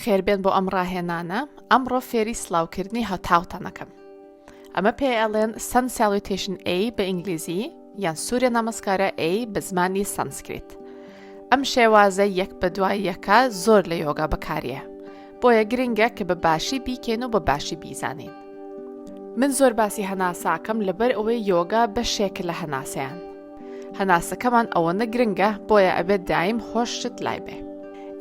بەخێربێن بۆ ئەم ڕاهێنانە ئەمڕۆ فێری سڵاوکردنی هەتاوتانەکەم. ئەمە پێ ئەڵێن سن ساڵوتێشن A بە ئینگلیزی یان سوورە نامەسکارە A بە زمانی سانسکریت. ئەم شێوازە یەک بە دوای یەکە زۆر لە یۆگا بەکارێ، بۆیە گرنگە کە بە باشی بیکەین و بە باشی بیزانین. من زۆر باسی هەناساکەم لەبەر ئەوەی یۆگا بەشێک لە هەناسەیان. هەناسەکەمان ئەوەنە گرنگە بۆیە ئەبێت دایم هۆشت لای بێ.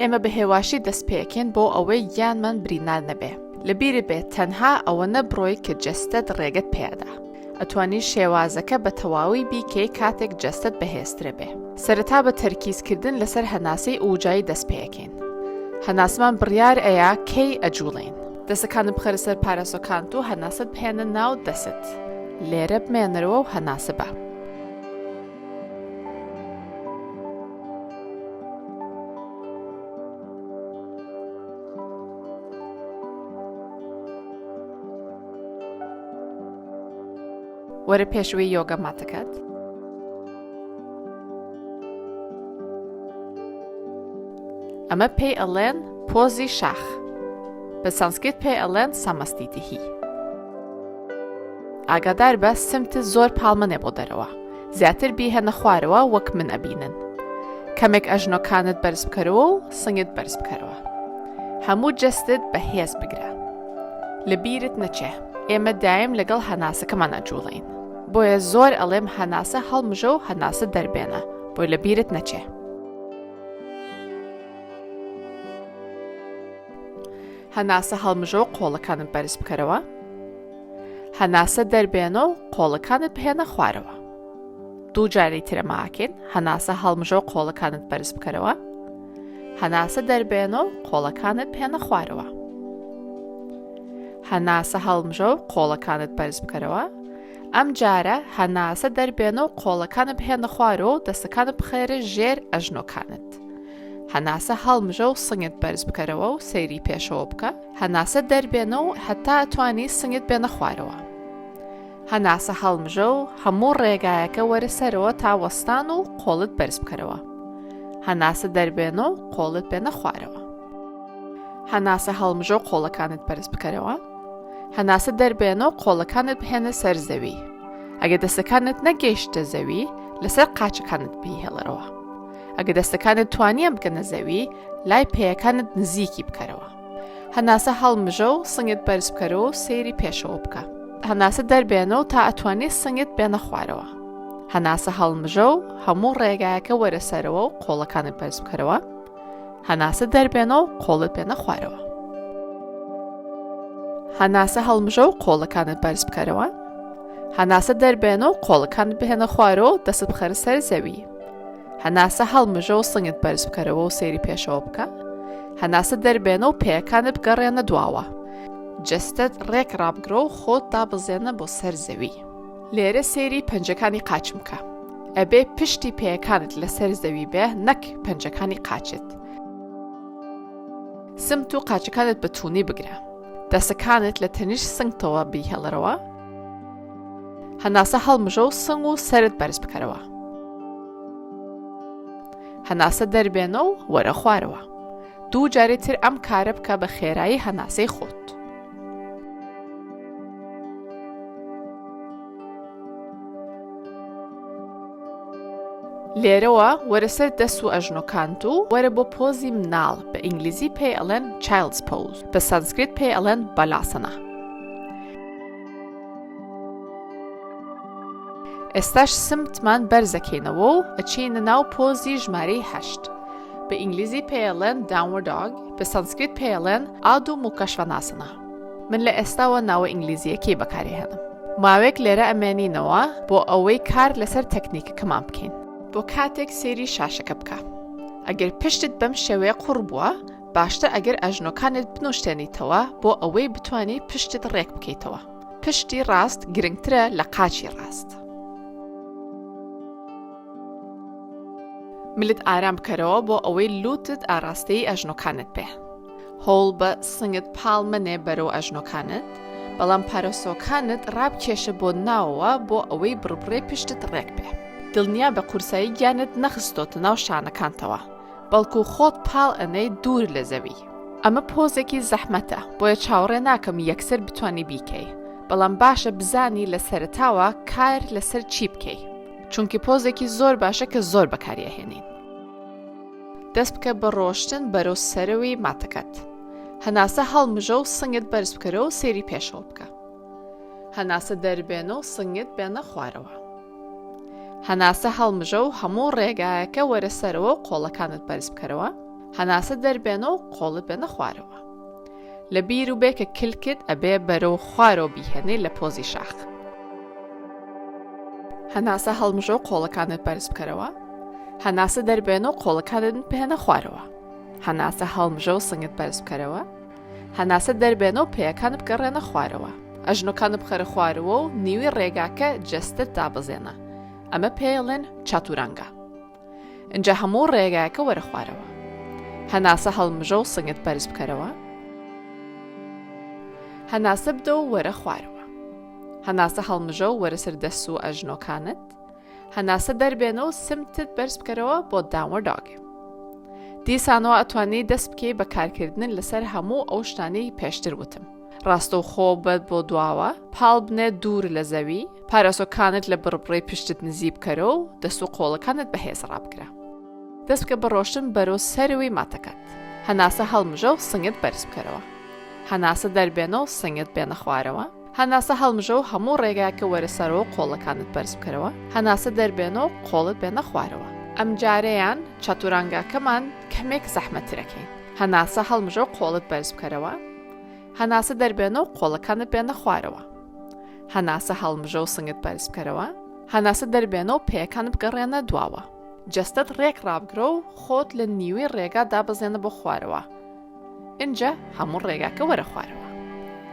ئێمە بە هێواشی دەست پێکەین بۆ ئەوەی گیانمان برینار نەبێ. لەبیرت بێت تەنها ئەوە نەبڕۆی کە جەستت ڕێگەت پێدا. ئەتوانی شێوازەکە بە تەواوی بیکەی کاتێک جەستت بەهێزترە بێ. سەرەتا بە تەرکیزکردن لەسەر هەناسەی ئوجایی دەست پێکەین. هەناسمان بڕیار ئەیە کەی ئەجوڵین. دەستەکانت بخەرە سەر پاراسۆکانت و هەناست بهێنە ناو دەست. لێرە بمێنەرەوە و هەناسە بە. وەرە پێشووی یۆگا ماتەکەت. ئەمە پێی ئەڵێن پۆزی شاخ. بە سانسکریت پێی ئەڵێن سامەستیتیهی. ئاگادار بە سمتت زۆر پاڵمەنێ بۆ دەرەوە. زیاتر بیهێنە خوارەوە وەک من ئەبینن. کەمێک ئەژنۆکانت بەرز بکەرەوە و سنگت بەرز بکەرەوە. هەموو جەستت بەهێز بگرە. لەبیرت نەچێ. ئێمە دایم لەگەڵ هەناسەکەمان ئەجوڵین. بۆیە زۆر ئەڵێم هەناسە هەڵمژە و هەناسە دەربێنە بۆی لەبیرت نەچێ. هەناسە هەڵمژە و قۆڵەکانت بەرز بکەرەوە. هەناسە دەربێنە و قۆڵەکانت بهێنە خوارەوە. دوو جارەی ترە ماکەین. هەناسە هەڵمژە و قۆڵەکانت بەرز بکەرەوە. هەناسە دەربێنە و قۆڵەکانت بهێنە خوارەوە. هەناسە هەڵمژە و قۆڵەکانت بەرز بکەرەوە. ئەم جارە هەناسە دەربێنە و قۆڵەکانت بهێنە خوارەوە و دەستەکانت بخێرە ژێر ئەژنۆکانت. هەناسە هەڵمژە و سنگت بەرز بکەرەوە و سەیری پێشەوە بکە. هەناسە دەربێنە و هەتا ئەتوانی سنگت بێنە خوارەوە. هەناسە هەڵمژە و هەموو ڕێگایەکە وەرە سەرەوە تا وەستان و قۆڵت بەرز بکەرەوە. هەناسە دەربێنە و قۆڵت بێنە خوارەوە. هەناسە هەڵمژە و قۆڵەکانت بەرز بکەرەوە. هەناسە دەربێنە و قۆڵەکانت بهێنە سەر زەوی. ئەگە دەستەکانت نەگەیشتە زەوی لەسەر قاچەکانت بیهێڵەرەوە. ئەگە دەستەکانت توانیان بکەنە زەوی لای پێیەکانت نزیکی بکەرەوە. هەناسە هەڵمژە و سنگت بەرز بکەرەوە و سەیری پێشەوە بکە. هەناسە دەربێنە و تا ئەتوانی سنگت بێنە خوارەوە. هەناسە هەڵمژە و هەموو ڕێگایەکە وەرە سەرەوە و قۆڵەکانت بەرز بکەرەوە. هەناسە دەربێنە و قۆڵت بێنە خوارەوە. هەناسە هەڵمژە و قۆڵەکانت بەرز بکەرەوە. هەناسە دەربێنە و قۆڵەکانت بهێنە خوارەوە و دەست بخەرە سەر زەوی. هەناسە هەڵمژە و سنگت بەرز بکەرەوە و سەیری پێشەوە بکە. هەناسە دەربێنە و پێیەکانت بگەڕێنە دواوە. جەستت ڕێک ڕابگرە و خۆت دابزێنە بۆ سەر زەوی. لێرە سەیری پەنجەکانی قاچم بکە. ئەبێ پشتی پێیەکانت لەسەر زەوی بێ نەک پەنجەکانی قاچت. سمت و قاچەکانت بە توونی بگرە. دەستەکانت لە تەنیش سنگتەوە بیهێڵەرەوە. هەناسە هەڵمژە و سنگ و سەرت بەرز بکەرەوە. هەناسە دەربێنە و وەرە خوارەوە. دوو جارێ تر ئەم کارە بکە بە خێرایی هەناسەی خۆت. لێرەوە وەرە سەر دەست و ئەژنۆکانت و وەرە بۆ پۆزی مناڵ. بە ئینگلیزی پێی ئەڵێن چایلدز پۆز. بە سانسکریت پێی ئەڵێن بالاسانە. ئێستاش سمتمان بەرزەکەینەوە و ئەچینە ناو پۆزی ژمارەی 8. بە ئینگلیزی پێی ئەڵێن داونوەرد داگ. بە سانسکریت پێی ئەڵێن ئادو موکەشڤاناسانە. من لە ئێستاوە ناوە ئینگلیزیەکەی بەکارهێنم. ماوەیەک لێرە ئەمێنینەوە بۆ ئەوەی کار لەسەر تەکنیکەکەمان بکەین. بۆ کاتێک سێری شاشەکە بکە. ئەگەر پشتت بەم شێوەیە قوڕ بووە باشتر ئەگەر ئەژنۆکانت بنوشتێنیتەوە بۆ ئەوەی بتوانیت پشتت ڕێک بکەیتەوە. پشتی ڕاست گرنگترە لە قاچی ڕاست. ملت ئارام بکەرەوە بۆ ئەوەی لوتت ئاراستەی ئەژنۆکانت بێ. هۆڵ بە سنگت پاڵمەنێ بەرەو ئەژنۆکانت، بەڵام پارۆسۆکانت ڕابکێشە بۆ ناوەوە بۆ ئەوەی بڕبڕێ پشتت ڕێک بێ. دڵنیا بە قورسایی گیانت نەخستۆتە ناو شانەکانتەوە، بەڵکو خۆت پاڵ ئەنەی دوور لە زەوی. ئەمە پۆزێکی زەحمەتە بۆیە چاوەڕێ ناکەم یەکسەر بتوانی بیکەی بەڵام باشە بزانی لە سەرتاوە کار لەسەر چی بکەی چونکی پۆزێکی زۆر باشە کە زۆر بەکاریەهێنین. دەست بکە بە ڕۆشتن بەرەو سەرەوەی ماتەکەت. هەناسە هەڵمژە و سنگت بەرز بکەرەوە و سێری پێشەوە بکە. هەناسە دەربێنە و سنگت بێنە خوارەوە. هەناسە هەڵمژە و هەموو ڕێگایەکە وەرە سەرەوە و قۆڵەکانت بەرز بکەرەوە. هەناسە دەربێنە و قۆڵت بێنە خوارەوە. لە بیر و بێ کە کلکت ئەبێ بەرەو خوارەوە بیهێنێ لە پۆزی شاخ. هەناسە هەڵمژە و قۆڵەکانت بەرز بکەرەوە. هەناسە دەربێنە و قۆڵەکانت بێنە خوارەوە. هەناسە هەڵمژە و سنگت بەرز بکەرەوە. هەناسە دەربێنە و پێیەکانت بگەڕێنە خوارەوە. ئەژنۆکانت بخەرە خوارەوە و نیوی ڕێگاکە جەستت دابەزێنە. ئەمە پێڵێن چاتورانگە. اینجا هەموو ڕێگایەکە وەرە خوارەوە. هەناسە هەڵمژە و سنگت بەرز بکەرەوە. هەناسە بدە و وەرە خوارەوە. هەناسە هەڵمژە و وەرە سەر دەست و ئەژنۆکانت. هەناسە دەربێنە و سمتت بەرز بکەرەوە بۆ داونوەرد داگ. دیسانەوە ئەتوانی دەست بکەی بە کارکردن لەسەر هەموو ئەو شتانەی پێشتر وتم. ڕاستە و خۆ بەت بۆ دواوە، پاڵ بنێ دوور لە زەوی، پارەسۆکانت لە بڕبڕی پشتت نزیب بکەرەوە و دەست و قۆڵەکانت بەهێز ڕابکرا. دەست بکە بە ڕۆشتن بەرەو سەرەوەی ماتەکەت. هەناسە هەڵمژە و سنگت بەرز بکەرەوە. هەناسە دەربێنە و سنگت بێنە خوارەوە. هەناسە هەڵمژە و هەموو ڕێگایەکە وەرە سەرەوە و قۆڵەکانت بەرز بکەرەوە. هەناسە دەربێنە و قۆڵت بێنە خوارەوە. ئەم جارەیان چاتورانگاکەمان کەمێک زەحمەتترەکەین. هەناسە هەڵمژە و قۆڵت بەرز بکەرەوە. هەناسە دەربێنە و قۆڵەکانت بێنە خوارەوە. هەناسە هەڵمژە و سنگت بەرز بکەرەوە. هەناسە دەربێنە و پێیەکانت بگەڕێنە دواوە. جەستت ڕێک ڕابگرە و خۆت لە نیوی ڕێگا دابەزێنە بۆ خوارەوە. اینجا هەموو ڕێگاکە وەرە خوارەوە.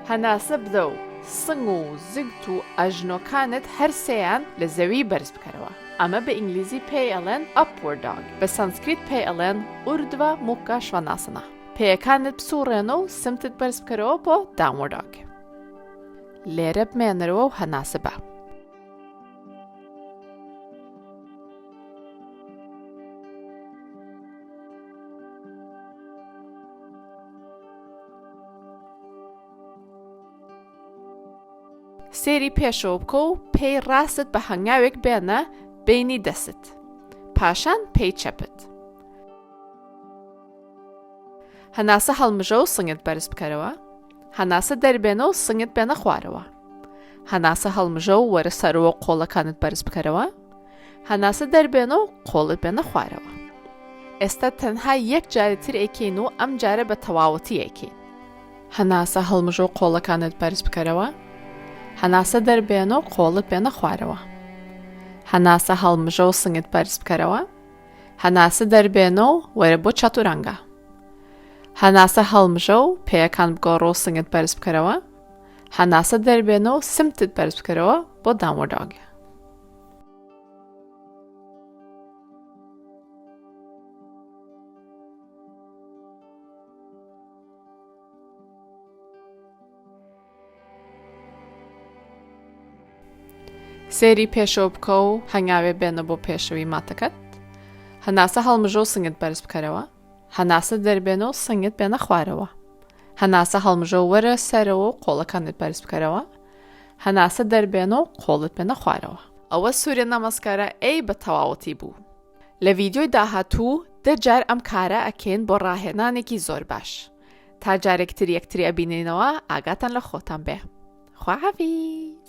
هەناسە بدە و سنگ و زگت و ئەژنۆکانت هەرسەیان لە زەوی بەرز بکەرەوە. ئەمە بە ئینگلیزی پێی ئەڵێن ئەپوەرد داگ. بە سانسکریت پێی ئەڵێن ئوردوە موکە شواناسنە. پێیەکانت بسوڕێنە و سمتت بەرز بکەرەوە بۆ داونوەرد داگ. لێرە بمێنەرەوە و هەناسە بە. سێری پێشەوە بکە و پێی ڕاست بە هەنگاوێک بێنە بینی دەست. پاشان پێی چەپت. هەناسە هەڵمژە و سنگت بەرز بکەرەوە. هەناسە دەربێنە و سنگت بێنە خوارەوە. هەناسە هەڵمژە و وەرە سەرەوە و قۆڵەکانت بەرز بکەرەوە. هەناسە دەربێنە و قۆڵت بێنە خوارەوە. ئێستا تەنها یەک جارێتر ئەیکەین و ئەم جارە بە تەواوەتی ئەیکەین. هەناسە هەڵمژە و قۆڵەکانت بەرز بکەرەوە. هەناسە دەربێنە و قۆڵت بێنە خوارەوە. هەناسە هەڵمژە و سنگت بەرز بکەرەوە. هەناسە دەربێنە و وەرە بۆ چاتورانگە. هەناسە هەڵمژە و پێیەکان بگۆڕە و سنگت بەرز بکەرەوە. هەناسە دەربێنە و سمتت بەرز بکەرەوە بۆ داونوەرد داگ. سێری پێشەوە بکە و هەنگاوێ بێنە بۆ پێشەوەی ماتەکەت. هەناسە هەڵمژە و سنگت بەرز بکەرەوە. هەناسە دەربێنە و سنگت بێنە خوارەوە. هەناسە هەڵمژە و وەرە سەرەوە و قۆڵەکانت بەرز بکەرەوە. هەناسە دەربێنە و قۆڵت بێنە خوارەوە. ئەوە سوورە نامەسکارە ئەی بە تەواوەتی بوو. لە ڤیدیۆی داهاتوو دەجار ئەم کارە ئەکەین بۆ ڕاهێنانێکی زۆر باش. تا جارێکتر یەکتری ئەبینینەوە ئاگاتان لە خۆتان بێ. خواحافیز.